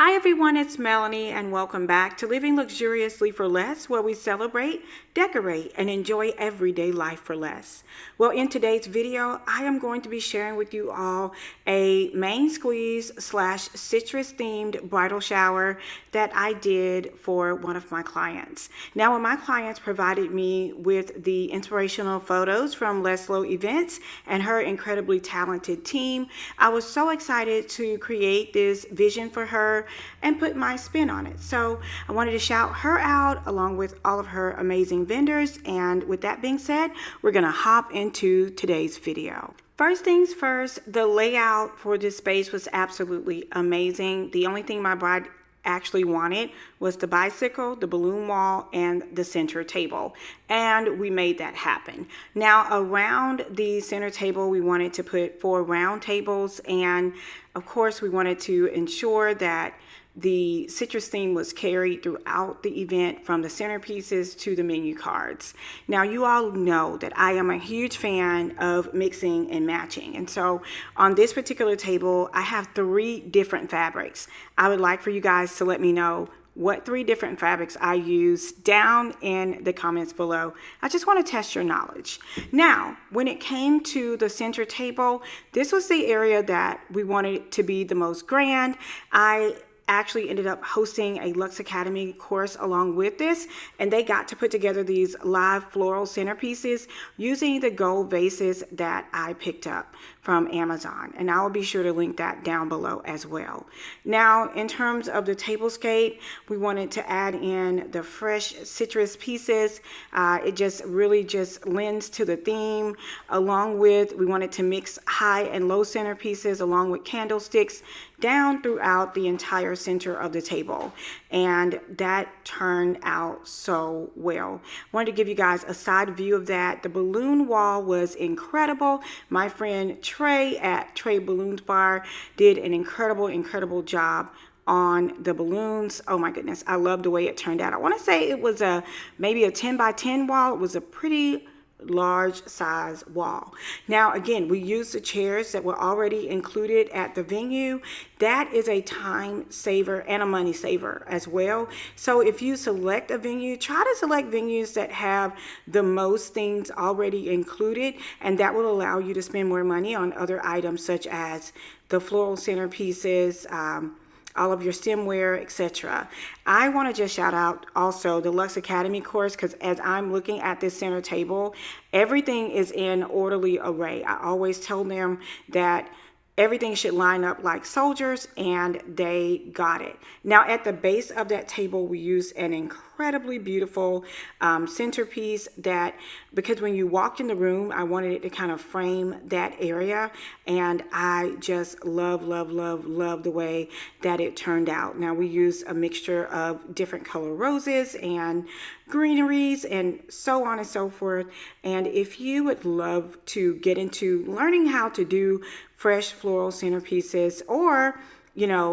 Hi everyone, it's Melanie and welcome back to Living Luxuriously for Less, where we celebrate, decorate, and enjoy everyday life for less. Well, in today's video, I am going to be sharing with you all a main squeeze / citrus themed bridal shower that I did for one of my clients. Now, when my clients provided me with the inspirational photos from Leslo Events and her incredibly talented team, I was so excited to create this vision for her and put my spin on it. So I wanted to shout her out along with all of her amazing vendors. And with that being said, we're gonna hop into today's video. First things first, the layout for this space was absolutely amazing. The only thing my bride actually wanted was the bicycle, the balloon wall, and the center table, and we made that happen. Now around the center table, we wanted to put 4 round tables, and of course we wanted to ensure that the citrus theme was carried throughout the event, from the centerpieces to the menu cards. Now, you all know that I am a huge fan of mixing and matching. And so on this particular table, I have 3 different fabrics. I would like for you guys to let me know what 3 different fabrics I use down in the comments below. I just want to test your knowledge. Now, when it came to the center table, this was the area that we wanted to be the most grand. I actually ended up hosting a Lux Academy course along with this, and they got to put together these live floral centerpieces using the gold vases that I picked up from Amazon, and I will be sure to link that down below as well. Now, in terms of the tablescape, we wanted to add in the fresh citrus pieces. It just really just lends to the theme. Along with, we wanted to mix high and low centerpieces along with candlesticks down throughout the entire center of the table, and that turned out so well. Wanted to give you guys a side view of that. The balloon wall was incredible. My friend Trey at Trey Balloons Bar did an incredible job on the balloons. Oh my goodness, I love the way it turned out. I want to say it was maybe a 10 by 10 wall. It was a pretty large size wall. Now again, we used the chairs that were already included at the venue. That is a time saver and a money saver as well. So if you select a venue, try to select venues that have the most things already included, and that will allow you to spend more money on other items such as the floral centerpieces, all of your stemware, etc. I want to just shout out also the Lux Academy course, because as I'm looking at this center table, everything is in orderly array. I always tell them that everything should line up like soldiers, and they got it. Now at the base of that table, we used an incredibly beautiful centerpiece that, because when you walked in the room, I wanted it to kind of frame that area, and I just love the way that it turned out. Now we used a mixture of different color roses and greeneries and so on and so forth. And if you would love to get into learning how to do fresh floral centerpieces, or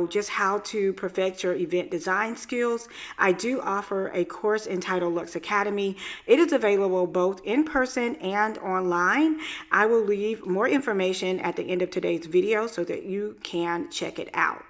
just how to perfect your event design skills, I do offer a course entitled Lux Academy. It is available both in person and online. I will leave more information at the end of today's video so that you can check it out.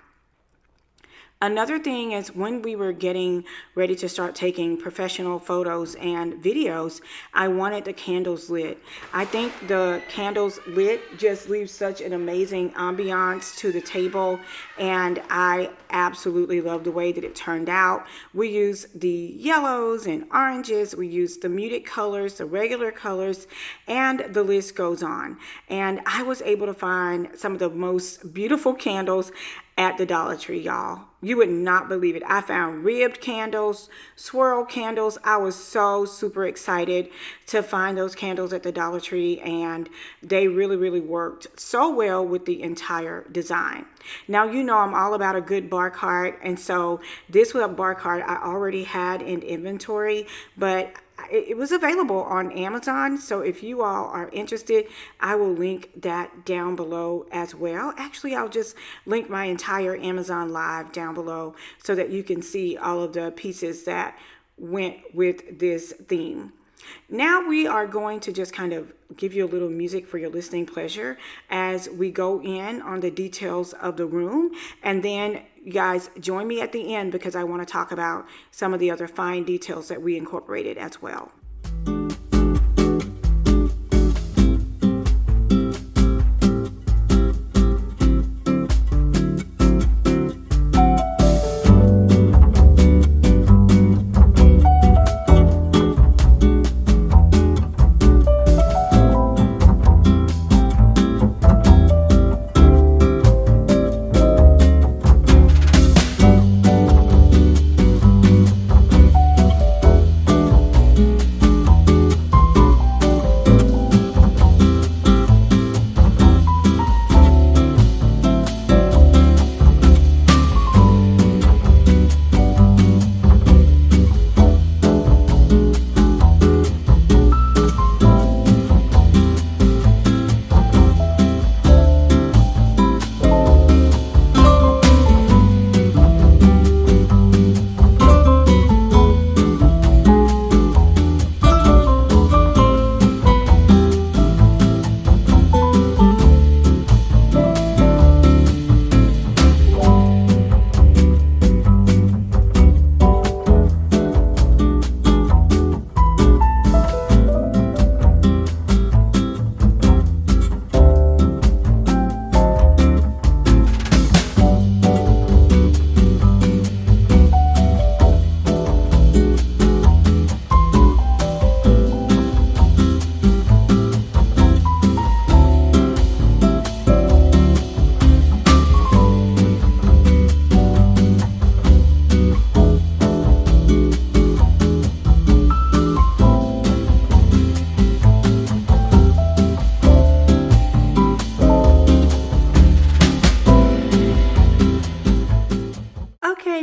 Another thing is, when we were getting ready to start taking professional photos and videos, I wanted the candles lit. I think the candles lit just leaves such an amazing ambiance to the table, and I absolutely love the way that it turned out. We used the yellows and oranges, we used the muted colors, the regular colors, and the list goes on. And I was able to find some of the most beautiful candles at the Dollar Tree, y'all. You would not believe it. I found ribbed candles, swirl candles. I was so super excited to find those candles at the Dollar Tree, and they really worked so well with the entire design. Now, I'm all about a good bar card, and so this was a bar card I already had in inventory, but it was available on Amazon. So if you all are interested, I will link that down below as well. Actually, I'll just link my entire Amazon Live down below so that you can see all of the pieces that went with this theme. Now we are going to just kind of give you a little music for your listening pleasure as we go in on the details of the room, and then you guys join me at the end because I want to talk about some of the other fine details that we incorporated as well.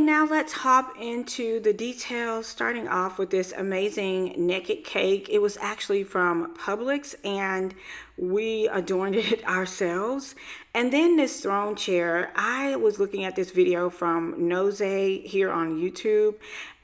Now let's hop into the details, starting off with this amazing naked cake. It was actually from Publix and we adorned it ourselves. And then this throne chair, I was looking at this video from Nose here on YouTube,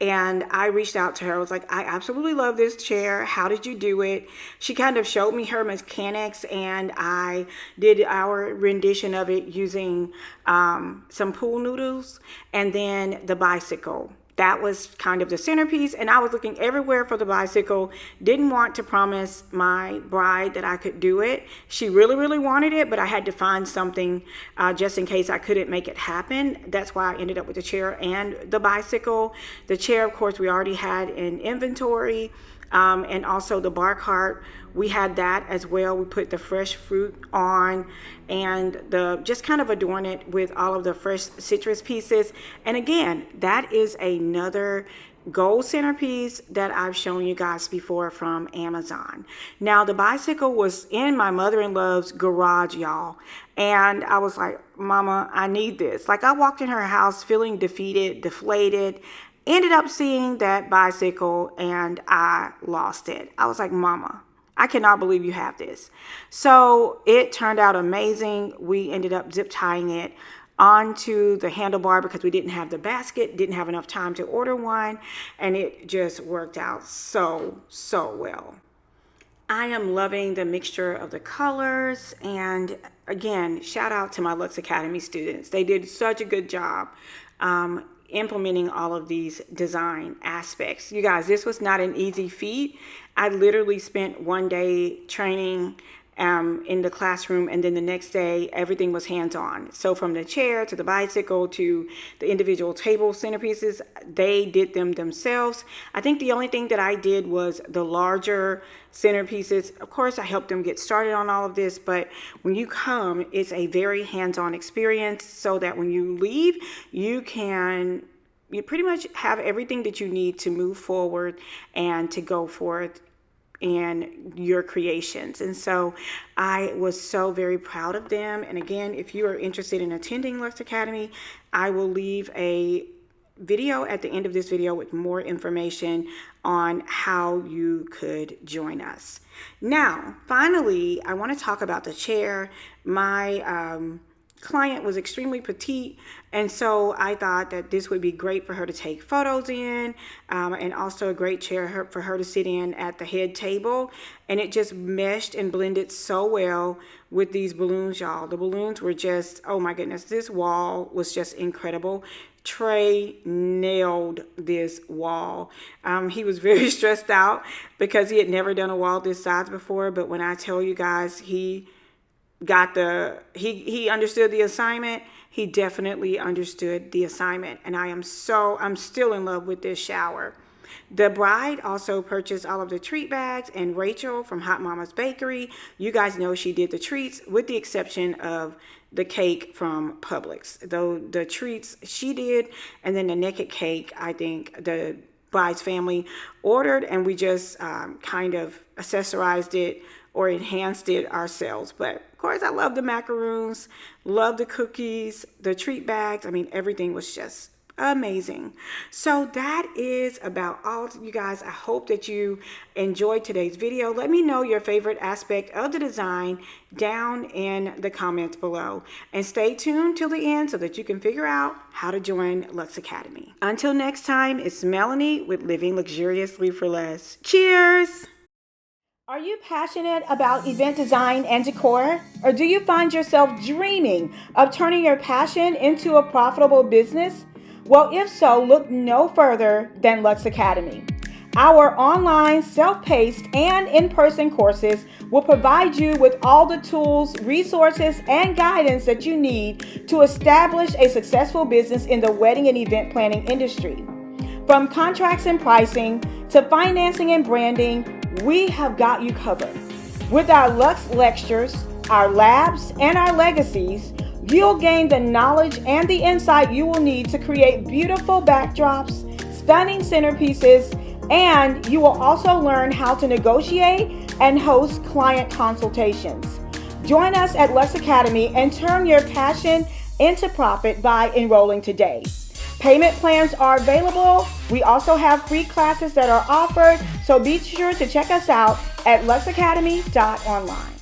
and I reached out to her. I was like, I absolutely love this chair. How did you do it? She kind of showed me her mechanics, and I did our rendition of it using some pool noodles and then the bicycle. That was kind of the centerpiece, and I was looking everywhere for the bicycle. Didn't want to promise my bride that I could do it. She really wanted it, but I had to find something just in case I couldn't make it happen. That's why I ended up with the chair and the bicycle. The chair, of course, we already had in inventory, and also the bar cart. We had that as well. We put the fresh fruit on and just kind of adorn it with all of the fresh citrus pieces. And again, that is another gold centerpiece that I've shown you guys before from Amazon. Now, the bicycle was in my mother-in-law's garage, y'all. And I was like, Mama, I need this. Like, I walked in her house feeling defeated, deflated, ended up seeing that bicycle and I lost it. I was like, Mama, I cannot believe you have this. So it turned out amazing. We ended up zip tying it onto the handlebar because we didn't have the basket, didn't have enough time to order one, and it just worked out so well. I am loving the mixture of the colors, and again, shout out to my Lux Academy students. They did such a good job implementing all of these design aspects. You guys, this was not an easy feat. I literally spent one day training in the classroom, and then the next day everything was hands-on. So from the chair to the bicycle to the individual table centerpieces, they did them themselves. I think the only thing that I did was the larger centerpieces. Of course, I helped them get started on all of this, but when you come, it's a very hands-on experience so that when you leave, you pretty much have everything that you need to move forward and to go forth in your creations. And so I was so very proud of them. And again, if you are interested in attending Lux Academy, I will leave a video at the end of this video with more information on how you could join us. Now, finally, I want to talk about the chair. My client was extremely petite, and so I thought that this would be great for her to take photos in, and also a great chair for her to sit in at the head table. And it just meshed and blended so well with these balloons, y'all. The balloons were just, oh my goodness, this wall was just incredible. Trey nailed this wall. He was very stressed out because he had never done a wall this size before, but when I tell you guys, he understood the assignment. He definitely understood the assignment, and I'm still in love with this shower. The bride also purchased all of the treat bags, and Rachel from Hot Mama's Bakery, you guys know she did the treats with the exception of the cake from Publix. Though the treats she did, and then the naked cake, I think the bride's family ordered, and we just kind of accessorized it or enhanced it ourselves. But of course, I love the macaroons, love the cookies, the treat bags. I mean, everything was just amazing. So that is about all, you guys. I hope that you enjoyed today's video. Let me know your favorite aspect of the design down in the comments below, and stay tuned till the end so that you can figure out how to join Lux Academy. Until next time, it's Melanie with Living Luxuriously for Less. Cheers! Are you passionate about event design and decor? Or do you find yourself dreaming of turning your passion into a profitable business? Well, if so, look no further than Lux Academy. Our online, self-paced, and in-person courses will provide you with all the tools, resources, and guidance that you need to establish a successful business in the wedding and event planning industry. From contracts and pricing to financing and branding, we have got you covered. With our Lux lectures, our labs, and our legacies, you'll gain the knowledge and the insight you will need to create beautiful backdrops, stunning centerpieces, and you will also learn how to negotiate and host client consultations. Join us at Lux Academy and turn your passion into profit by enrolling today. Payment plans are available. We also have free classes that are offered, so be sure to check us out at luxacademy.online.